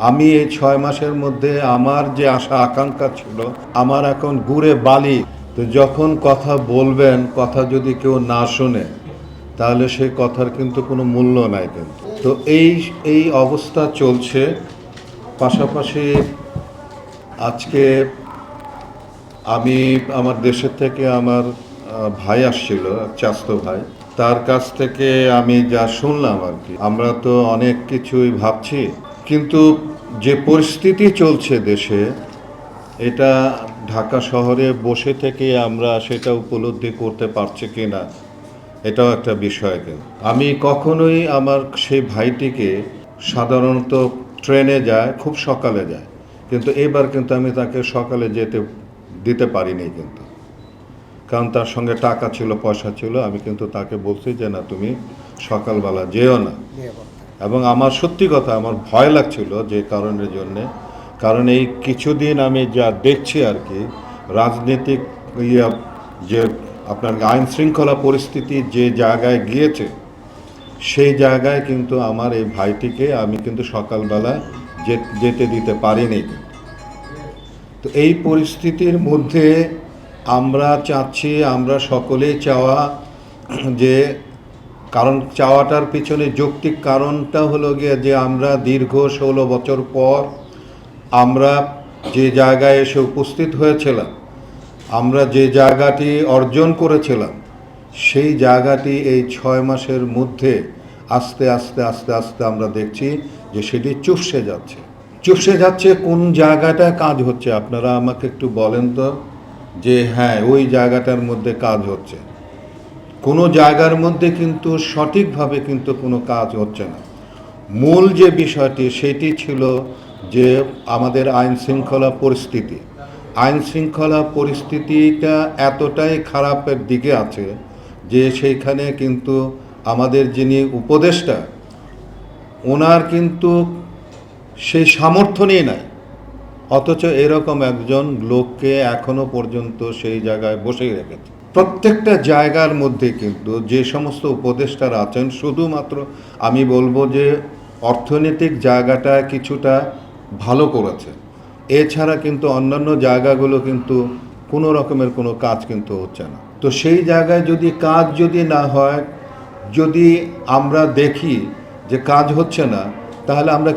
আমি এই ৬ মাসের মধ্যে আমার যে আশা আকাঙ্ক্ষা ছিল আমার এখন গুড়ে বালি। তো যখন কথা বলবেন, কথা যদি কেউ না শোনে তাহলে সেই কথার কিন্তু কোনো মূল্য নাই কিন্তু। তো এই অবস্থা চলছে। পাশাপাশি আজকে আমি আমার দেশের থেকে আমার ভাই আসছিল, চাচাতো ভাই। তার কাছ থেকে আমি যা শুনলাম আর কি, আমরা তো অনেক কিছুই ভাবছি, কিন্তু যে পরিস্থিতি চলছে দেশে, এটা ঢাকা শহরে বসে থেকে আমরা সেটা উপলব্ধি করতে পারছি কি না, এটাও একটা বিষয়। কিন্তু আমি কখনোই আমার সেই ভাইটিকে, সাধারণত ট্রেনে যায়, খুব সকালে যায়, কিন্তু এবার কিন্তু আমি তাকে সকালে যেতে দিতে পারিনি কিন্তু, কারণ তার সঙ্গে টাকা ছিল, পয়সা ছিল। আমি কিন্তু তাকে বলছি যে না, তুমি সকালবেলা যেও না। এবং আমার সত্যি কথা, আমার ভয় লাগছিল যে কারণের জন্যে, কারণ এই কিছুদিন আমি যা দেখছি আর কি, রাজনৈতিক যে আপনার আইন শৃঙ্খলা পরিস্থিতি যে জায়গায় গিয়েছে, সেই জায়গায় কিন্তু আমার এই ভাইটিকে আমি কিন্তু সকালবেলা যেতে দিতে পারিনি। তো এই পরিস্থিতির মধ্যে আমরা চাচ্ছি, আমরা সকলেই চাওয়া যে, কারণ চাওয়াটার পিছনে যৌক্তিক কারণটা হলো গিয়ে যে আমরা দীর্ঘ 16 বছর পর আমরা যে জায়গায় এসে উপস্থিত হয়েছিলাম, আমরা যে জায়গাটি অর্জন করেছিলাম, সেই জায়গাটি এই 6 মাসের মধ্যে আস্তে আস্তে আস্তে আস্তে আমরা দেখছি যে সেটি চুপসে যাচ্ছে। কোন জায়গাটায় কাজ হচ্ছে আপনারা আমাকে একটু বলেন তো, যে হ্যাঁ ওই জায়গাটার মধ্যে কাজ হচ্ছে। কোনো জায়গার মধ্যে কিন্তু সঠিকভাবে কিন্তু কোনো কাজ হচ্ছে না। মূল যে বিষয়টি সেটি ছিল যে আমাদের আইন শৃঙ্খলা পরিস্থিতিটা এতটাই খারাপের দিকে আছে যে সেইখানে কিন্তু আমাদের যিনি উপদেষ্টা, ওনার কিন্তু সেই সামর্থ্য নেই নাই, অথচ এরকম একজন লোককে এখনো পর্যন্ত সেই জায়গায় বসেই রেখেছে। প্রত্যেকটা জায়গার মধ্যে কিন্তু যে সমস্ত উপদেষ্টারা আছেন, শুধুমাত্র আমি বলবো যে অর্থনৈতিক জায়গাটা কিছুটা ভালো করেছে, এছাড়া কিন্তু অন্যান্য জায়গাগুলো কিন্তু কোনো রকমের কোনো কাজ কিন্তু হচ্ছে না। তো সেই জায়গায় যদি কাজ যদি না হয়, যদি আমরা দেখি যে কাজ হচ্ছে না, তাহলে আমরা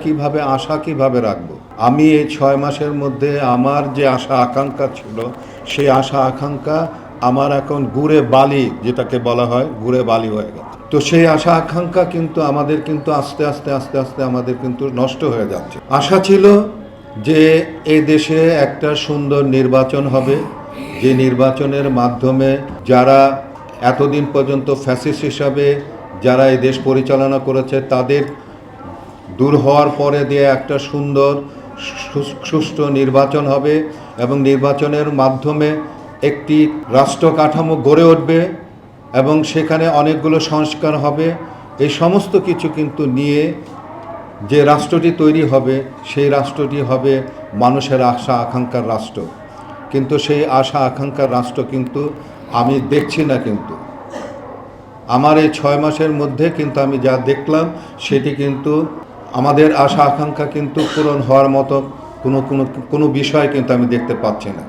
আশা কিভাবে রাখবো? আমি এই 6 মাসের মধ্যে আমার যে আশা আকাঙ্ক্ষা ছিল, সেই আশা আকাঙ্ক্ষা আমার এখন গুড়ে বালি, যেটাকে বলা হয় গুড়ে বালি হয়ে গেছে। তো সেই আশা আকাঙ্ক্ষা কিন্তু আমাদের কিন্তু আস্তে আস্তে আস্তে আস্তে আমাদের কিন্তু নষ্ট হয়ে যাচ্ছে। আশা ছিল যে এই দেশে একটা সুন্দর নির্বাচন হবে, যে নির্বাচনের মাধ্যমে যারা এতদিন পর্যন্ত ফ্যাসিস্ট হিসাবে যারা এই দেশ পরিচালনা করেছে, তাদের দূর হওয়ার পরে দিয়ে একটা সুন্দর সুষ্ঠু নির্বাচন হবে, এবং নির্বাচনের মাধ্যমে একটি রাষ্ট্র কাঠামো গড়ে উঠবে এবং সেখানে অনেকগুলো সংস্কার হবে। এই সমস্ত কিছু কিন্তু নিয়ে যে রাষ্ট্রটি তৈরি হবে, সেই রাষ্ট্রটি হবে মানুষের আশা আকাঙ্ক্ষার রাষ্ট্র। কিন্তু সেই আশা আকাঙ্ক্ষার রাষ্ট্র কিন্তু আমি দেখছি না। কিন্তু আমার এই 6 মাসের মধ্যে কিন্তু আমি যা দেখলাম, সেটি কিন্তু আমাদের আশা আকাঙ্ক্ষা কিন্তু পূরণ হওয়ার মতো কোনো বিষয় কিন্তু আমি দেখতে পাচ্ছি না।